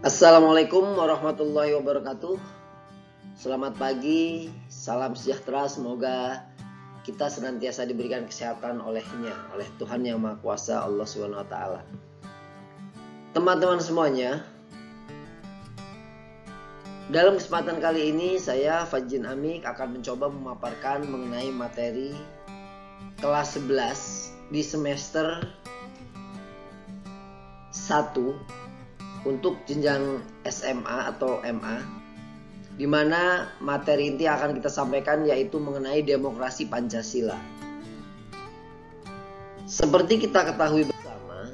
Assalamualaikum warahmatullahi wabarakatuh. Selamat pagi, salam sejahtera. Semoga kita senantiasa diberikan kesehatan olehnya, oleh Tuhan Yang Maha Kuasa, Allah Subhanahu wa Ta'ala. Teman-teman semuanya, dalam kesempatan kali ini saya Fajin Amik akan mencoba memaparkan mengenai materi kelas 11 di semester 1 untuk jenjang SMA atau MA, di mana materi inti akan kita sampaikan yaitu mengenai demokrasi Pancasila. Seperti kita ketahui bersama,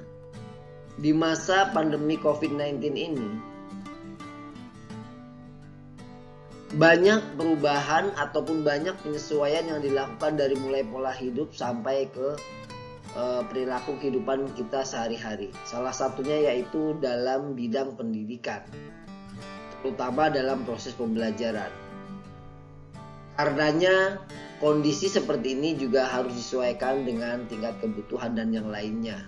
di masa pandemi COVID-19 ini banyak perubahan ataupun banyak penyesuaian yang dilakukan dari mulai pola hidup sampai ke perilaku kehidupan kita sehari-hari. Salah satunya yaitu dalam bidang pendidikan, terutama dalam proses pembelajaran. Karenanya kondisi seperti ini juga harus disesuaikan dengan tingkat kebutuhan dan yang lainnya,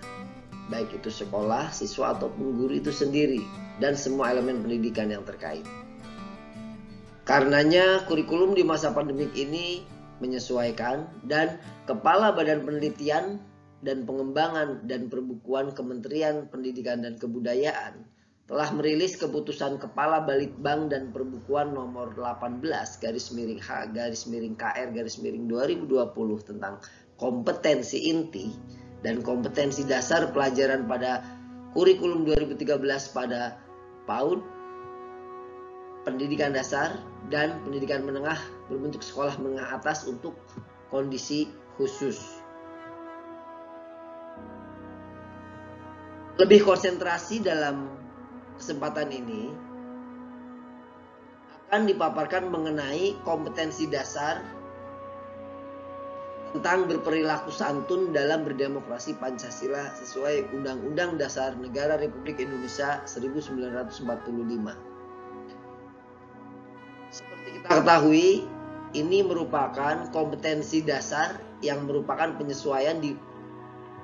baik itu sekolah, siswa ataupun guru itu sendiri dan semua elemen pendidikan yang terkait. Karenanya kurikulum di masa pandemik ini menyesuaikan, dan Kepala Badan Penelitian dan Pengembangan dan Perbukuan Kementerian Pendidikan dan Kebudayaan telah merilis keputusan Kepala Balitbang dan Perbukuan nomor 18/H/KR/2020 tentang kompetensi inti dan kompetensi dasar pelajaran pada kurikulum 2013 pada PAUD, pendidikan dasar dan pendidikan menengah berbentuk sekolah menengah atas untuk kondisi khusus. Lebih konsentrasi dalam kesempatan ini akan dipaparkan mengenai kompetensi dasar tentang berperilaku santun dalam berdemokrasi Pancasila sesuai Undang-Undang Dasar Negara Republik Indonesia 1945. Seperti kita ketahui, ini merupakan kompetensi dasar yang merupakan penyesuaian di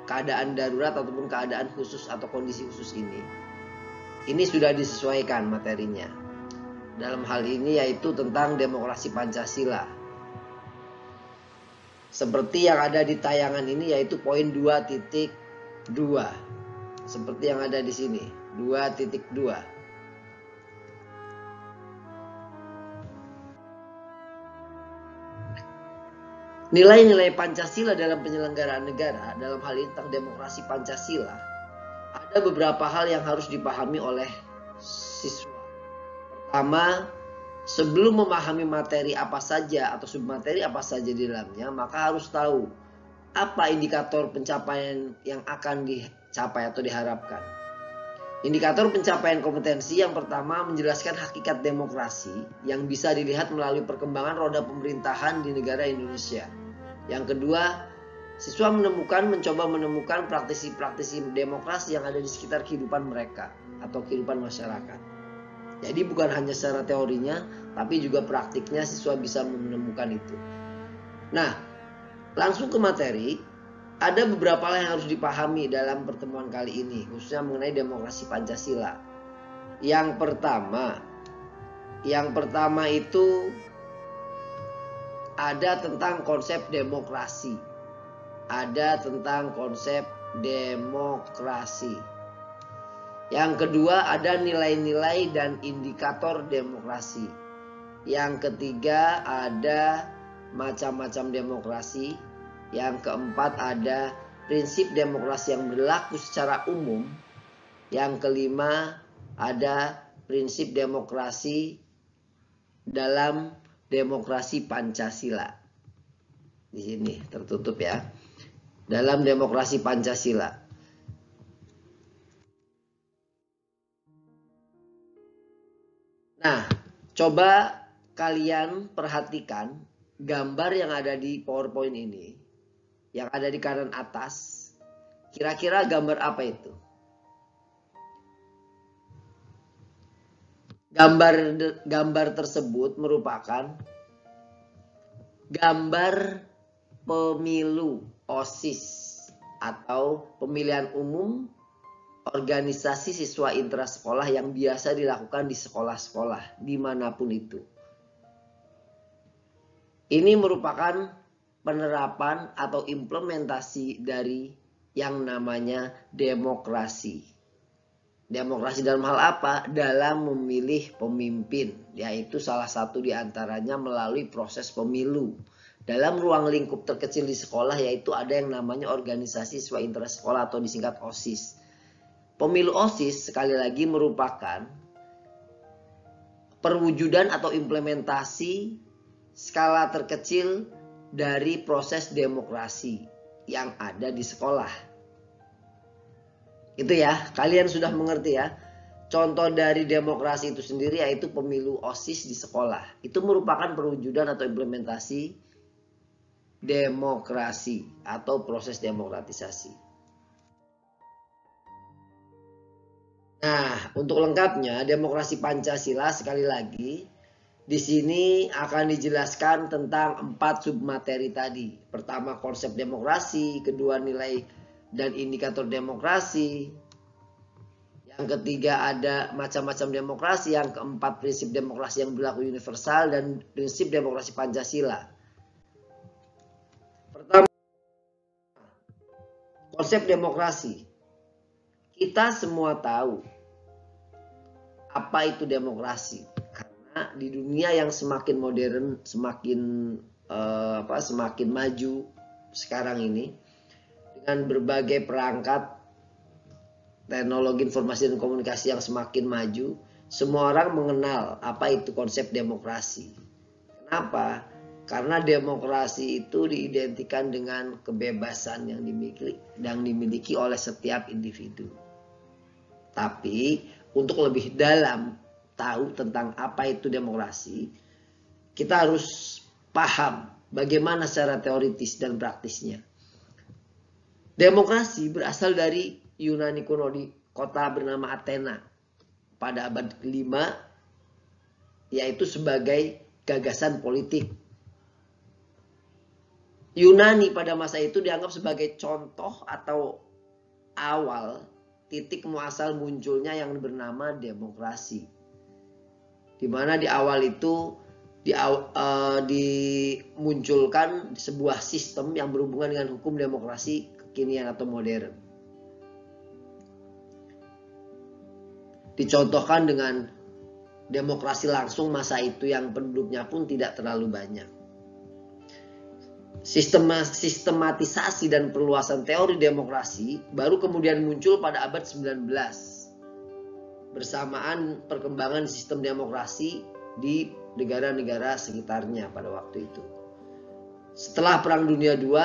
keadaan darurat ataupun keadaan khusus atau kondisi khusus ini. Ini sudah disesuaikan materinya. Dalam hal ini yaitu tentang demokrasi Pancasila. Seperti yang ada di tayangan ini yaitu poin 2.2. Seperti yang ada di sini, 2.2. Nilai-nilai Pancasila dalam penyelenggaraan negara, dalam hal ini tentang demokrasi Pancasila, ada beberapa hal yang harus dipahami oleh siswa. Pertama, sebelum memahami materi apa saja atau submateri apa saja di dalamnya, maka harus tahu apa indikator pencapaian yang akan dicapai atau diharapkan. Indikator pencapaian kompetensi yang pertama menjelaskan hakikat demokrasi yang bisa dilihat melalui perkembangan roda pemerintahan di negara Indonesia. Yang kedua, siswa mencoba menemukan praktisi-praktisi demokrasi yang ada di sekitar kehidupan mereka atau kehidupan masyarakat. Jadi bukan hanya secara teorinya, tapi juga praktiknya siswa bisa menemukan itu. Nah, langsung ke materi, ada beberapa hal yang harus dipahami dalam pertemuan kali ini, khususnya mengenai demokrasi Pancasila. Yang pertama itu ada tentang konsep demokrasi. Yang kedua ada nilai-nilai dan indikator demokrasi. Yang ketiga ada macam-macam demokrasi. Yang keempat ada prinsip demokrasi yang berlaku secara umum. Yang kelima ada prinsip demokrasi dalam demokrasi Pancasila. Di sini tertutup ya. Dalam demokrasi Pancasila. Nah, coba kalian perhatikan gambar yang ada di PowerPoint ini. Yang ada di kanan atas. Kira-kira gambar apa itu? Gambar tersebut merupakan gambar pemilu OSIS atau pemilihan umum organisasi siswa intrasekolah yang biasa dilakukan di sekolah-sekolah dimanapun itu. Ini merupakan penerapan atau implementasi dari yang namanya demokrasi. Demokrasi dalam hal apa? Dalam memilih pemimpin, yaitu salah satu diantaranya melalui proses pemilu. Dalam ruang lingkup terkecil di sekolah, yaitu ada yang namanya organisasi siswa intrasekolah atau disingkat OSIS. Pemilu OSIS sekali lagi merupakan perwujudan atau implementasi skala terkecil dari proses demokrasi yang ada di sekolah. Itu ya, kalian sudah mengerti ya. Contoh dari demokrasi itu sendiri yaitu pemilu OSIS di sekolah. Itu merupakan perwujudan atau implementasi demokrasi atau proses demokratisasi. Nah, untuk lengkapnya demokrasi Pancasila sekali lagi di sini akan dijelaskan tentang 4 submateri tadi. Pertama konsep demokrasi, kedua nilai dan indikator demokrasi. Yang ketiga ada macam-macam demokrasi, yang keempat prinsip demokrasi yang berlaku universal dan prinsip demokrasi Pancasila. Pertama, konsep demokrasi. Kita semua tahu apa itu demokrasi. Karena di dunia yang semakin modern, semakin maju sekarang ini dengan berbagai perangkat teknologi informasi dan komunikasi yang semakin maju, semua orang mengenal apa itu konsep demokrasi. Kenapa? Karena demokrasi itu diidentikan dengan kebebasan yang dimiliki oleh setiap individu. Tapi untuk lebih dalam tahu tentang apa itu demokrasi, kita harus paham bagaimana secara teoritis dan praktisnya. Demokrasi berasal dari Yunani kuno di kota bernama Athena pada abad ke-5, yaitu sebagai gagasan politik. Yunani pada masa itu dianggap sebagai contoh atau awal titik muasal munculnya yang bernama demokrasi. Di mana di awal itu dimunculkan sebuah sistem yang berhubungan dengan hukum demokrasi kekinian atau modern. Dicontohkan dengan demokrasi langsung masa itu yang penduduknya pun tidak terlalu banyak. Sistematisasi dan perluasan teori demokrasi baru kemudian muncul pada abad 19 bersamaan perkembangan sistem demokrasi di negara-negara sekitarnya pada waktu itu. Setelah Perang Dunia II,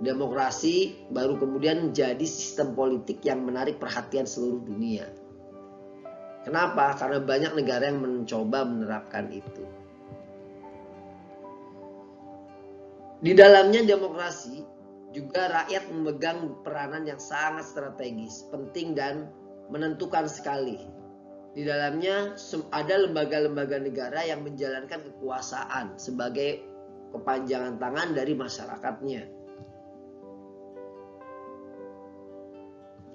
demokrasi baru kemudian menjadi sistem politik yang menarik perhatian seluruh dunia. Kenapa? Karena banyak negara yang mencoba menerapkan itu. Di dalamnya demokrasi juga rakyat memegang peranan yang sangat strategis, penting dan menentukan sekali. Di dalamnya ada lembaga-lembaga negara yang menjalankan kekuasaan sebagai kepanjangan tangan dari masyarakatnya.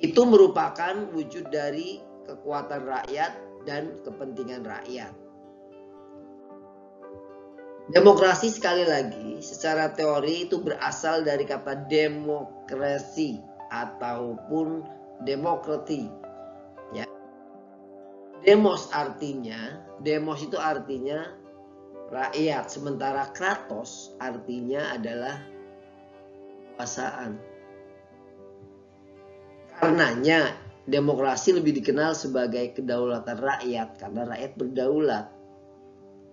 Itu merupakan wujud dari kekuatan rakyat dan kepentingan rakyat. Demokrasi sekali lagi secara teori itu berasal dari kata demokrasi ataupun demokrati. Ya. Demos itu artinya rakyat, sementara kratos artinya adalah kekuasaan. Karenanya demokrasi lebih dikenal sebagai kedaulatan rakyat karena rakyat berdaulat.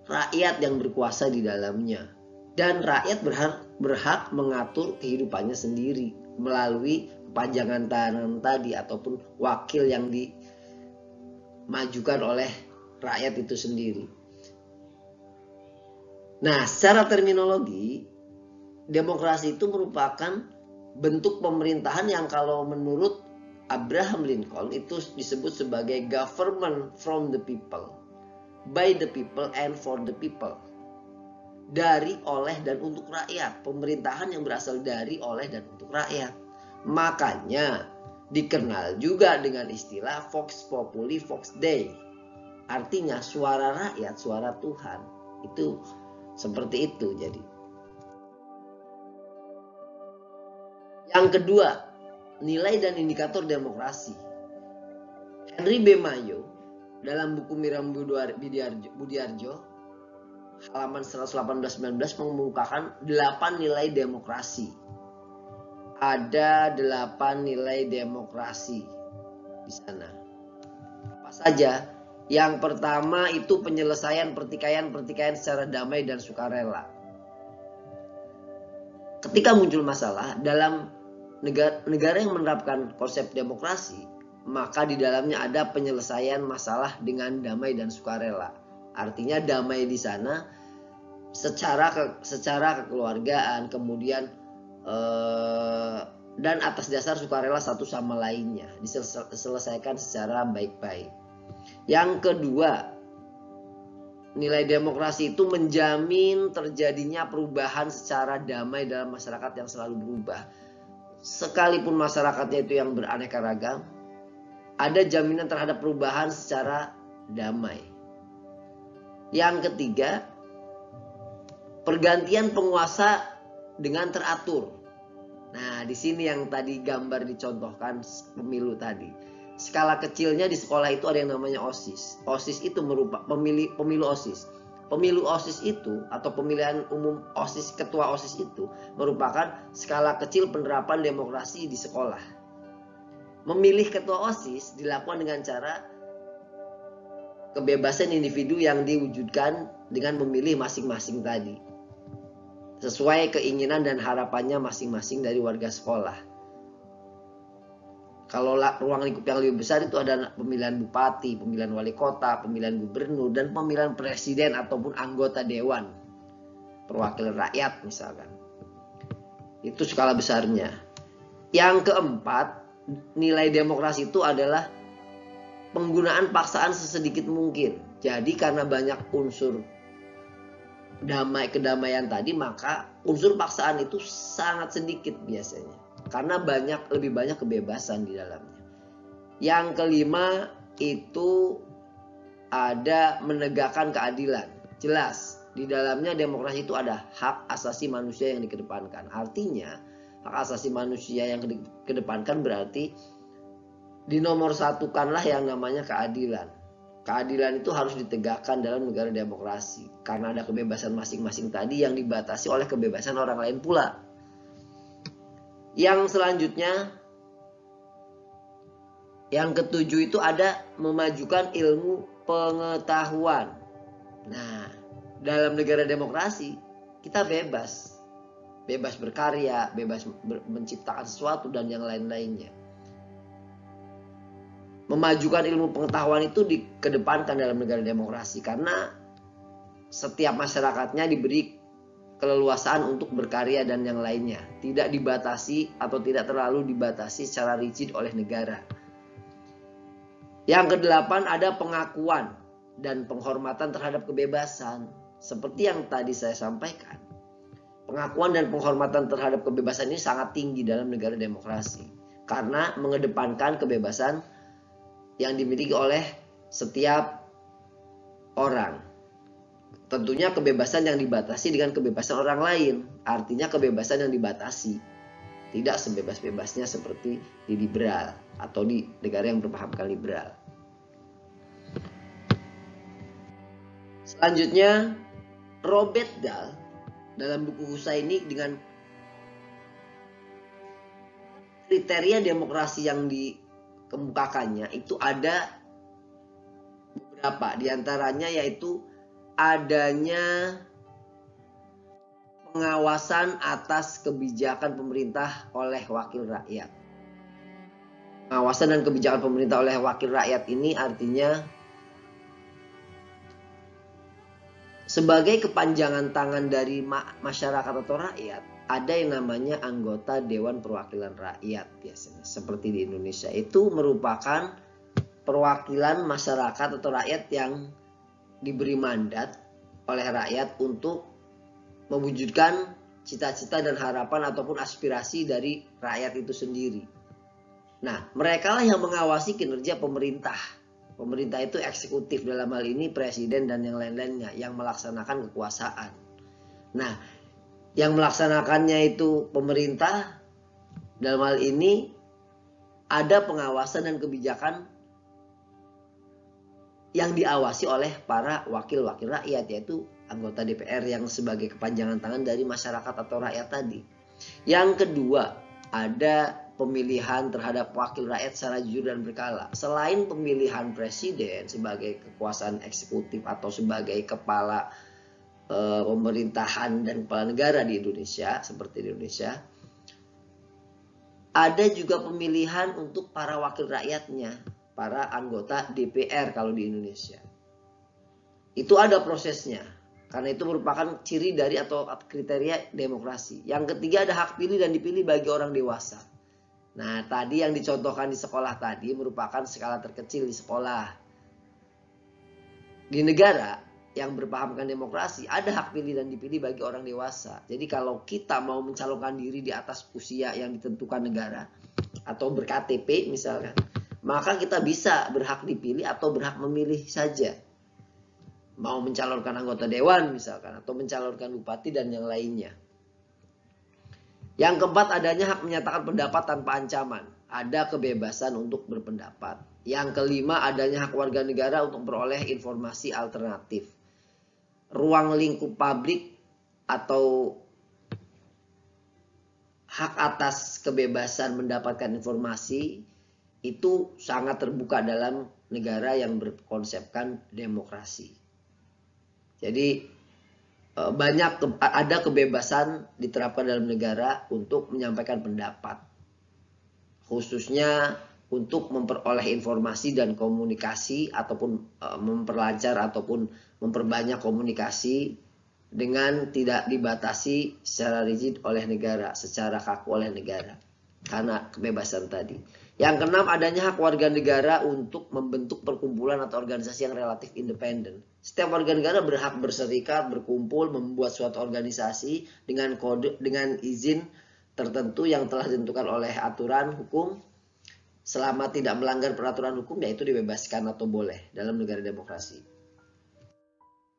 Rakyat yang berkuasa di dalamnya. Dan rakyat berhak mengatur kehidupannya sendiri melalui kepanjangan tangan tadi ataupun wakil yang dimajukan oleh rakyat itu sendiri. Nah, secara terminologi, demokrasi itu merupakan bentuk pemerintahan yang kalau menurut Abraham Lincoln itu disebut sebagai government from the people, by the people and for the people. Dari, oleh, dan untuk rakyat. Pemerintahan yang berasal dari, oleh, dan untuk rakyat. Makanya Dikenal juga dengan istilah Vox Populi Vox Dei. Artinya suara rakyat, suara Tuhan. Itu seperti itu jadi. Yang kedua, nilai dan indikator demokrasi. Henry B. Mayo dalam buku Miriam Budiarjo halaman 118-19 mengemukakan 8 nilai demokrasi. Ada 8 nilai demokrasi di sana. Apa saja? Yang pertama itu penyelesaian pertikaian secara damai dan sukarela. Ketika muncul masalah dalam negara yang menerapkan konsep demokrasi, maka di dalamnya ada penyelesaian masalah dengan damai dan sukarela. Artinya damai di sana secara kekeluargaan, kemudian dan atas dasar sukarela satu sama lainnya diselesaikan secara baik-baik. Yang kedua, nilai demokrasi itu menjamin terjadinya perubahan secara damai dalam masyarakat yang selalu berubah. Sekalipun masyarakatnya itu yang beraneka ragam, ada jaminan terhadap perubahan secara damai. Yang ketiga, pergantian penguasa dengan teratur. Nah, di sini yang tadi gambar dicontohkan pemilu tadi. Skala kecilnya di sekolah itu ada yang namanya OSIS. OSIS itu merupakan pemilu OSIS. Pemilu OSIS itu atau pemilihan umum OSIS, ketua OSIS itu merupakan skala kecil penerapan demokrasi di sekolah. Memilih ketua OSIS dilakukan dengan cara kebebasan individu yang diwujudkan dengan memilih masing-masing tadi, sesuai keinginan dan harapannya masing-masing dari warga sekolah. Kalau ruang lingkup yang lebih besar itu ada pemilihan bupati, pemilihan wali kota, pemilihan gubernur, dan pemilihan presiden ataupun anggota dewan perwakilan rakyat misalkan. Itu skala besarnya. Yang keempat, nilai demokrasi itu adalah penggunaan paksaan sesedikit mungkin. Jadi karena banyak unsur kedamaian tadi, maka unsur paksaan itu sangat sedikit biasanya. Karena lebih banyak kebebasan di dalamnya. Yang kelima itu ada menegakkan keadilan. Jelas, di dalamnya demokrasi itu ada hak asasi manusia yang dikedepankan. Artinya, hak asasi manusia yang dikedepankan berarti dinomorsatukanlah yang namanya keadilan. Keadilan itu harus ditegakkan dalam negara demokrasi. Karena ada kebebasan masing-masing tadi yang dibatasi oleh kebebasan orang lain pula. Yang selanjutnya, yang ketujuh itu ada memajukan ilmu pengetahuan. Nah, dalam negara demokrasi kita bebas berkarya, bebas menciptakan sesuatu dan yang lain-lainnya. Memajukan ilmu pengetahuan itu dikedepankan dalam negara demokrasi karena setiap masyarakatnya diberi keleluasaan untuk berkarya dan yang lainnya, tidak dibatasi atau tidak terlalu dibatasi secara rigid oleh negara. Yang kedelapan ada pengakuan dan penghormatan terhadap kebebasan. Seperti yang tadi saya sampaikan, pengakuan dan penghormatan terhadap kebebasan ini sangat tinggi dalam negara demokrasi karena mengedepankan kebebasan yang dimiliki oleh setiap orang. Tentunya kebebasan yang dibatasi dengan kebebasan orang lain. Artinya kebebasan yang dibatasi. Tidak sebebas-bebasnya seperti di liberal atau di negara yang berpahamkan liberal. Selanjutnya, Robert Dahl dalam buku Hussaini dengan kriteria demokrasi yang dikemukakannya itu ada beberapa. Di antaranya yaitu adanya pengawasan atas kebijakan pemerintah oleh wakil rakyat. Pengawasan dan kebijakan pemerintah oleh wakil rakyat ini artinya sebagai kepanjangan tangan dari masyarakat atau rakyat, ada yang namanya anggota Dewan Perwakilan Rakyat biasanya. Seperti di Indonesia itu merupakan perwakilan masyarakat atau rakyat yang diberi mandat oleh rakyat untuk mewujudkan cita-cita dan harapan ataupun aspirasi dari rakyat itu sendiri. Nah, mereka lah yang mengawasi kinerja pemerintah. Pemerintah itu eksekutif, dalam hal ini presiden dan yang lain-lainnya yang melaksanakan kekuasaan. Nah, yang melaksanakannya itu pemerintah, dalam hal ini ada pengawasan dan kebijakan yang diawasi oleh para wakil-wakil rakyat, yaitu anggota DPR yang sebagai kepanjangan tangan dari masyarakat atau rakyat tadi. Yang kedua, ada pemilihan terhadap wakil rakyat secara jujur dan berkala. Selain pemilihan presiden sebagai kekuasaan eksekutif atau sebagai kepala pemerintahan dan kepala negara di Indonesia, seperti di Indonesia, ada juga pemilihan untuk para wakil rakyatnya, para anggota DPR kalau di Indonesia. Itu ada prosesnya, karena itu merupakan ciri dari atau kriteria demokrasi. Yang ketiga, ada hak pilih dan dipilih bagi orang dewasa. Nah, tadi yang dicontohkan di sekolah tadi merupakan skala terkecil di sekolah. Di negara yang berpahamkan demokrasi, ada hak pilih dan dipilih bagi orang dewasa. Jadi kalau kita mau mencalonkan diri di atas usia yang ditentukan negara atau ber-KTP misalkan, maka kita bisa berhak dipilih atau berhak memilih saja. Mau mencalonkan anggota dewan misalkan, atau mencalonkan bupati dan yang lainnya. Yang keempat, adanya hak menyatakan pendapat tanpa ancaman. Ada kebebasan untuk berpendapat. Yang kelima, adanya hak warga negara untuk memperoleh informasi alternatif. Ruang lingkup publik atau hak atas kebebasan mendapatkan informasi itu sangat terbuka dalam negara yang berkonsepkan demokrasi. Jadi ada kebebasan diterapkan dalam negara untuk menyampaikan pendapat, khususnya untuk memperoleh informasi dan komunikasi ataupun memperlancar ataupun memperbanyak komunikasi dengan tidak dibatasi secara rigid oleh negara, secara kaku oleh negara, karena kebebasan tadi. Yang keenam, adanya hak warga negara untuk membentuk perkumpulan atau organisasi yang relatif independen. Setiap warga negara berhak berserikat, berkumpul, membuat suatu organisasi dengan izin tertentu yang telah ditentukan oleh aturan hukum. Selama tidak melanggar peraturan hukum, yaitu dibebaskan atau boleh dalam negara demokrasi.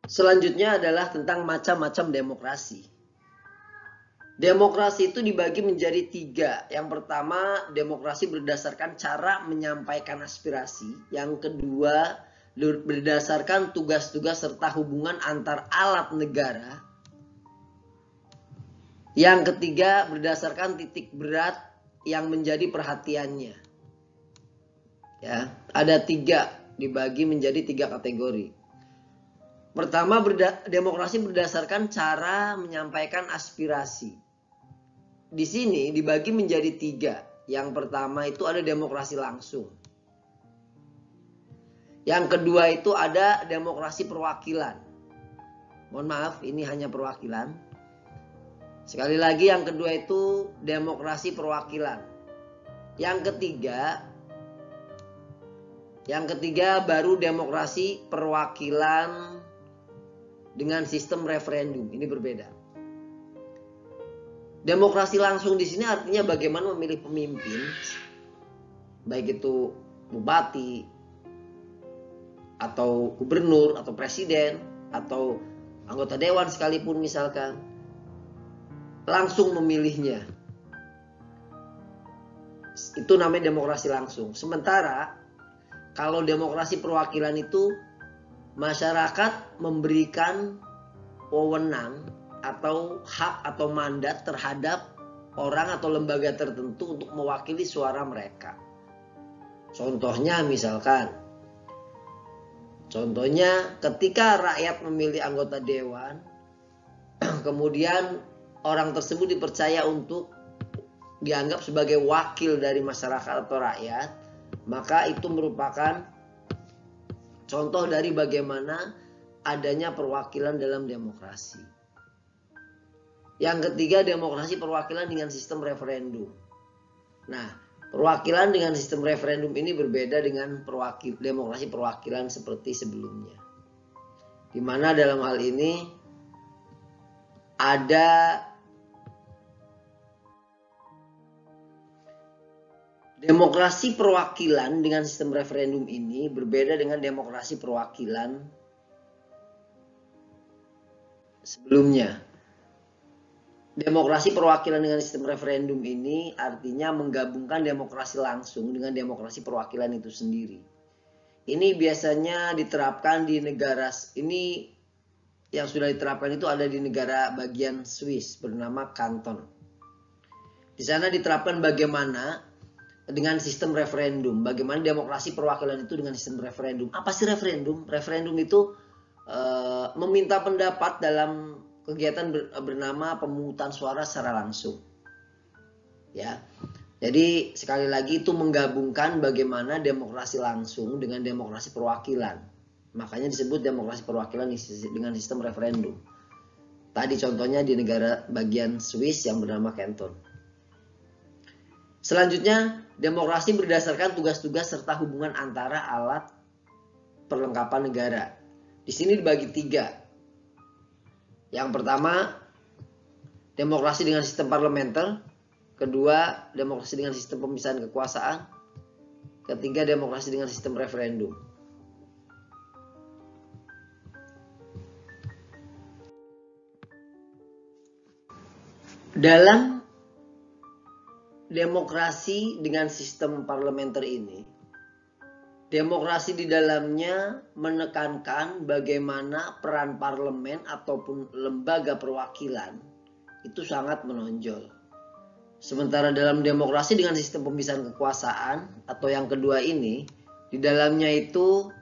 Selanjutnya adalah tentang macam-macam demokrasi. Demokrasi itu dibagi menjadi 3. Yang pertama, demokrasi berdasarkan cara menyampaikan aspirasi. Yang kedua, berdasarkan tugas-tugas serta hubungan antar alat negara. Yang ketiga, berdasarkan titik berat yang menjadi perhatiannya. Ya, ada 3, dibagi menjadi 3 kategori. Pertama, demokrasi berdasarkan cara menyampaikan aspirasi. Di sini dibagi menjadi 3. Yang pertama itu ada demokrasi langsung. Yang kedua itu ada demokrasi perwakilan. Mohon maaf, ini hanya perwakilan. Sekali lagi, yang kedua itu demokrasi perwakilan. Yang ketiga baru demokrasi perwakilan dengan sistem referendum. Ini berbeda. Demokrasi langsung di sini artinya bagaimana memilih pemimpin, baik itu bupati, atau gubernur, atau presiden, atau anggota dewan sekalipun misalkan, langsung memilihnya. Itu namanya demokrasi langsung. Sementara kalau demokrasi perwakilan itu masyarakat memberikan wewenang atau hak atau mandat terhadap orang atau lembaga tertentu untuk mewakili suara mereka. Contohnya ketika rakyat memilih anggota dewan, kemudian orang tersebut dipercaya untuk dianggap sebagai wakil dari masyarakat atau rakyat, maka itu merupakan contoh dari bagaimana adanya perwakilan dalam demokrasi. Yang ketiga, demokrasi perwakilan dengan sistem referendum. Nah, perwakilan dengan sistem referendum ini berbeda dengan demokrasi perwakilan seperti sebelumnya. Di mana dalam hal ini ada Demokrasi perwakilan dengan sistem referendum ini berbeda dengan demokrasi perwakilan sebelumnya. Demokrasi perwakilan dengan sistem referendum ini artinya menggabungkan demokrasi langsung dengan demokrasi perwakilan itu sendiri. Ini biasanya diterapkan di negara ini, yang sudah diterapkan itu ada di negara bagian Swiss bernama Kanton. Di sana diterapkan bagaimana dengan sistem referendum, bagaimana demokrasi perwakilan itu dengan sistem referendum. Apa sih referendum? Referendum itu meminta pendapat dalam kegiatan bernama pemungutan suara secara langsung. Ya. Jadi sekali lagi itu menggabungkan bagaimana demokrasi langsung dengan demokrasi perwakilan. Makanya disebut demokrasi perwakilan dengan sistem referendum. Tadi contohnya di negara bagian Swiss yang bernama Canton. Selanjutnya, demokrasi berdasarkan tugas-tugas serta hubungan antara alat perlengkapan negara. Di sini dibagi 3. Yang pertama, demokrasi dengan sistem parlementer. Kedua, demokrasi dengan sistem pemisahan kekuasaan. Ketiga, demokrasi dengan sistem referendum. Dalam demokrasi dengan sistem parlementer ini, demokrasi di dalamnya menekankan bagaimana peran parlemen ataupun lembaga perwakilan itu sangat menonjol. Sementara dalam demokrasi dengan sistem pemisahan kekuasaan atau yang kedua ini, di dalamnya itu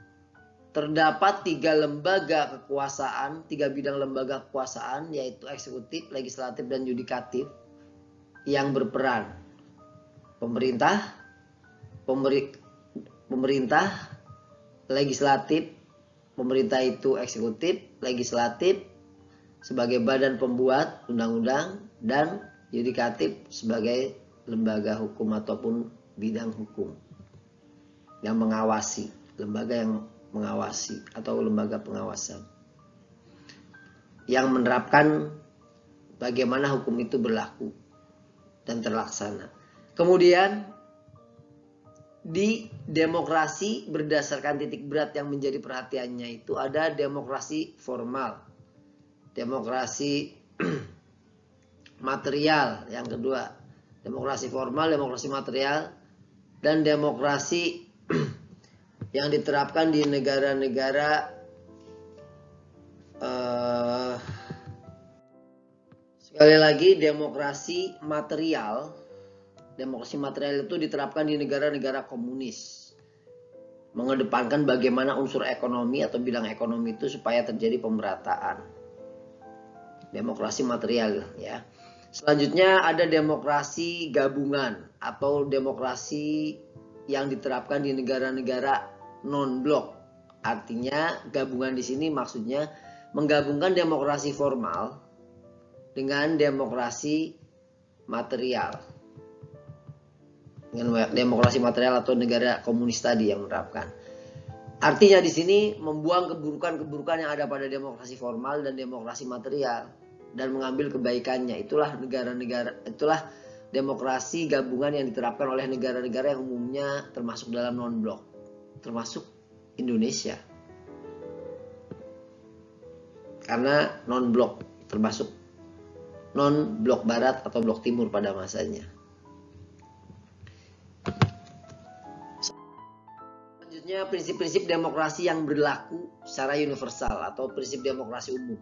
terdapat 3 lembaga kekuasaan, 3 bidang lembaga kekuasaan, yaitu eksekutif, legislatif, dan yudikatif yang berperan. Pemerintah, legislatif, pemerintah itu eksekutif, legislatif sebagai badan pembuat undang-undang, dan yudikatif sebagai lembaga hukum ataupun bidang hukum yang mengawasi, lembaga yang mengawasi atau lembaga pengawasan yang menerapkan bagaimana hukum itu berlaku dan terlaksana. Kemudian di demokrasi berdasarkan titik berat yang menjadi perhatiannya itu ada demokrasi formal, demokrasi material yang kedua, demokrasi formal, demokrasi material, dan demokrasi yang diterapkan di negara-negara sekali lagi demokrasi material. Demokrasi material itu diterapkan di negara-negara komunis, mengedepankan bagaimana unsur ekonomi atau bidang ekonomi itu supaya terjadi pemerataan. Demokrasi material, ya. Selanjutnya ada demokrasi gabungan atau demokrasi yang diterapkan di negara-negara non-blok. Artinya gabungan di sini maksudnya menggabungkan demokrasi formal dengan demokrasi material. Dengan demokrasi material atau negara komunis tadi yang menerapkan. Artinya di sini membuang keburukan-keburukan yang ada pada demokrasi formal dan demokrasi material dan mengambil kebaikannya. Itulah demokrasi gabungan yang diterapkan oleh negara-negara yang umumnya termasuk dalam non-blok, termasuk Indonesia. Karena non-blok, termasuk non-blok barat atau blok timur pada masanya. Selanjutnya prinsip-prinsip demokrasi yang berlaku secara universal atau prinsip demokrasi umum.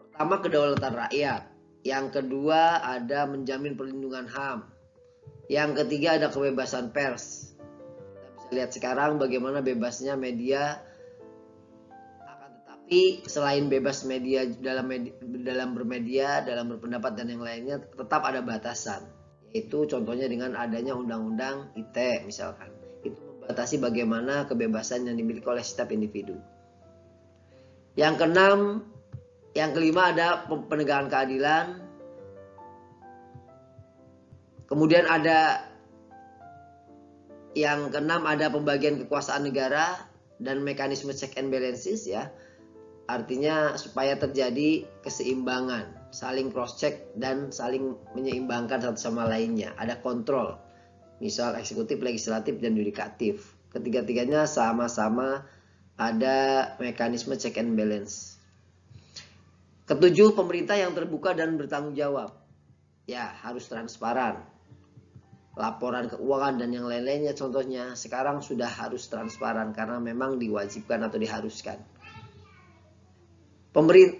Pertama, kedaulatan rakyat. Yang kedua, ada menjamin perlindungan HAM. Yang ketiga, ada kebebasan pers. Kita bisa lihat sekarang bagaimana bebasnya media. Akan tetapi selain bebas media dalam bermedia, dalam berpendapat dan yang lainnya, tetap ada batasan. Yaitu contohnya dengan adanya undang-undang ITE misalkan. Itu membatasi bagaimana kebebasan yang dimiliki oleh setiap individu. Yang kelima ada penegakan keadilan. Kemudian ada yang keenam ada pembagian kekuasaan negara dan mekanisme check and balances, ya. Artinya supaya terjadi keseimbangan, saling cross check dan saling menyeimbangkan satu sama lainnya. Ada kontrol misal eksekutif, legislatif, dan yudikatif. Ketiga-tiganya sama-sama ada mekanisme check and balance. Ketujuh, pemerintah yang terbuka dan bertanggung jawab. Ya, harus transparan. Laporan keuangan dan yang lain-lainnya contohnya sekarang sudah harus transparan karena memang diwajibkan atau diharuskan.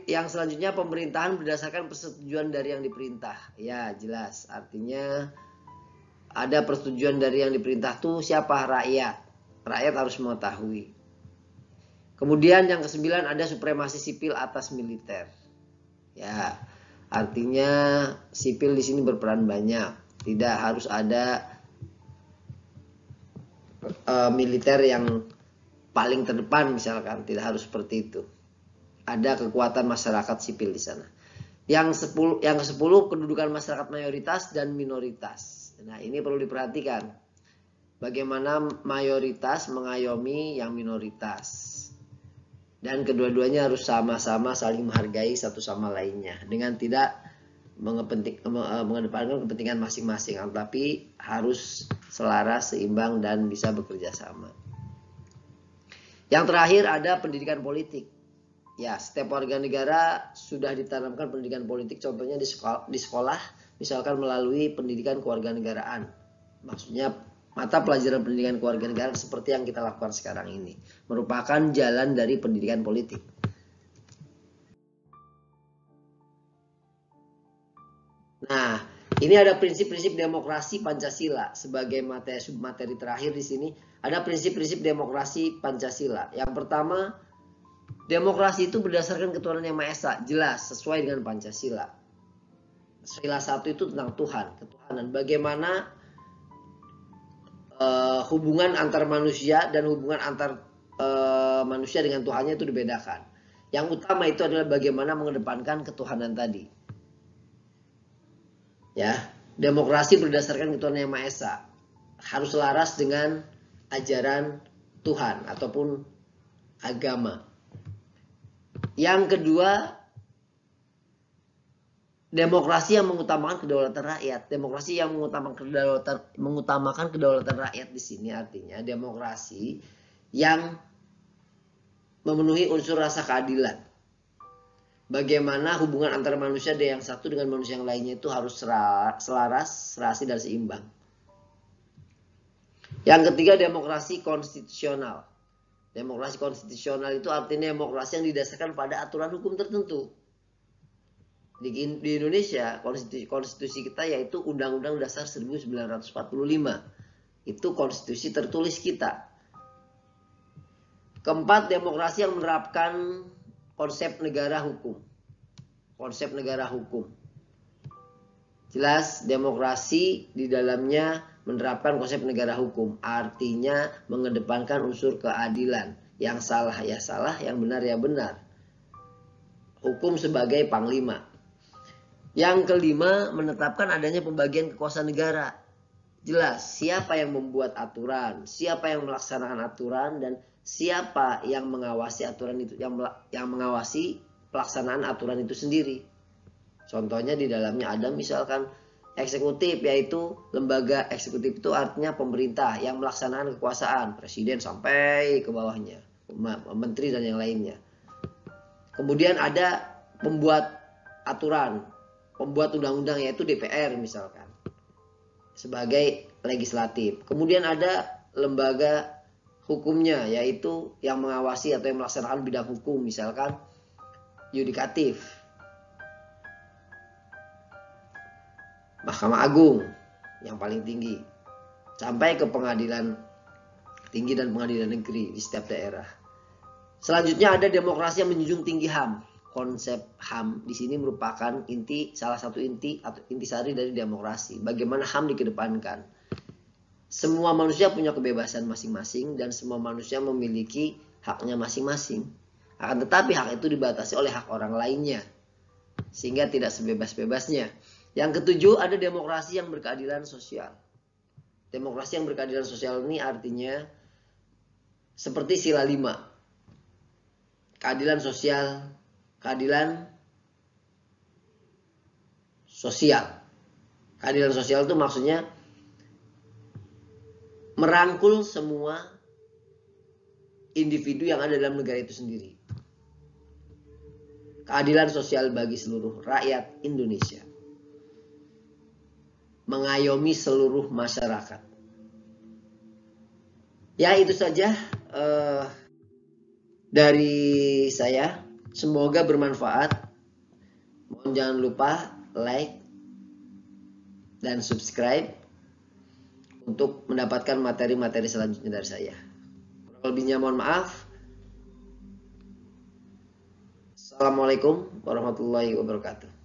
Yang selanjutnya, pemerintahan berdasarkan persetujuan dari yang diperintah. Ya, jelas. Artinya ada persetujuan dari yang diperintah tuh siapa? Rakyat. Rakyat harus mengetahui. Kemudian yang ke-9 ada supremasi sipil atas militer. Ya, artinya sipil di sini berperan banyak. Tidak harus ada militer yang paling terdepan misalkan, tidak harus seperti itu. Ada kekuatan masyarakat sipil di sana. Yang ke-10 kedudukan masyarakat mayoritas dan minoritas. Nah, ini perlu diperhatikan. Bagaimana mayoritas mengayomi yang minoritas. Dan kedua-duanya harus sama-sama saling menghargai satu sama lainnya dengan tidak mengedepankan kepentingan masing-masing, tapi harus selaras, seimbang, dan bisa bekerja sama. Yang terakhir ada pendidikan politik. Ya, setiap warga negara sudah ditanamkan pendidikan politik, contohnya di sekolah misalkan melalui pendidikan kewarganegaraan. Maksudnya mata pelajaran pendidikan kewarganegaraan seperti yang kita lakukan sekarang ini merupakan jalan dari pendidikan politik. Nah, ini ada prinsip-prinsip demokrasi Pancasila sebagai materi terakhir di sini. Ada prinsip-prinsip demokrasi Pancasila. Yang pertama, demokrasi itu berdasarkan ketuhanan yang Maha Esa, jelas sesuai dengan Pancasila. Sila 1 itu tentang Tuhan, ketuhanan. Bagaimana hubungan antar manusia dan hubungan antar manusia dengan Tuhannya itu dibedakan. Yang utama itu adalah bagaimana mengedepankan ketuhanan tadi. Ya, demokrasi berdasarkan ketuhanan yang Maha Esa, harus selaras dengan ajaran Tuhan ataupun agama. Yang kedua, demokrasi yang mengutamakan kedaulatan rakyat. Demokrasi yang mengutamakan kedaulatan rakyat di sini artinya demokrasi yang memenuhi unsur rasa keadilan. Bagaimana hubungan antara manusia yang satu dengan manusia yang lainnya itu harus selaras, serasi, dan seimbang. Yang ketiga, demokrasi konstitusional. Demokrasi konstitusional itu artinya demokrasi yang didasarkan pada aturan hukum tertentu. Di Indonesia, konstitusi kita yaitu Undang-Undang Dasar 1945. Itu konstitusi tertulis kita. Keempat, demokrasi yang menerapkan konsep negara hukum. Konsep negara hukum. Jelas demokrasi di dalamnya menerapkan konsep negara hukum. Artinya mengedepankan unsur keadilan. Yang salah ya salah, yang benar ya benar. Hukum sebagai panglima. Yang kelima, menetapkan adanya pembagian kekuasaan negara. Jelas siapa yang membuat aturan, siapa yang melaksanakan aturan, dan siapa yang mengawasi aturan itu, yang mengawasi pelaksanaan aturan itu sendiri. Contohnya di dalamnya ada misalkan eksekutif, yaitu lembaga eksekutif itu artinya pemerintah yang melaksanakan kekuasaan, presiden sampai ke bawahnya, menteri dan yang lainnya. Kemudian ada pembuat aturan, pembuat undang-undang yaitu DPR misalkan sebagai legislatif. Kemudian ada lembaga hukumnya yaitu yang mengawasi atau yang melaksanakan bidang hukum misalkan yudikatif. Mahkamah Agung yang paling tinggi sampai ke pengadilan tinggi dan pengadilan negeri di setiap daerah. Selanjutnya ada demokrasi yang menjunjung tinggi HAM. Konsep HAM di sini merupakan salah satu inti atau intisari dari demokrasi. Bagaimana HAM dikedepankan? Semua manusia punya kebebasan masing-masing dan semua manusia memiliki haknya masing-masing. Akan tetapi hak itu dibatasi oleh hak orang lainnya sehingga tidak sebebas-bebasnya. Yang ketujuh, ada demokrasi yang berkeadilan sosial. Demokrasi yang berkeadilan sosial ini artinya seperti sila 5. Keadilan sosial, keadilan sosial. Keadilan sosial itu maksudnya merangkul semua individu yang ada dalam negara itu sendiri. Keadilan sosial bagi seluruh rakyat Indonesia. Mengayomi seluruh masyarakat. Ya, itu saja dari saya. Semoga bermanfaat. Mohon jangan lupa like dan subscribe untuk mendapatkan materi-materi selanjutnya dari saya. Kurang lebihnya mohon maaf. Assalamualaikum warahmatullahi wabarakatuh.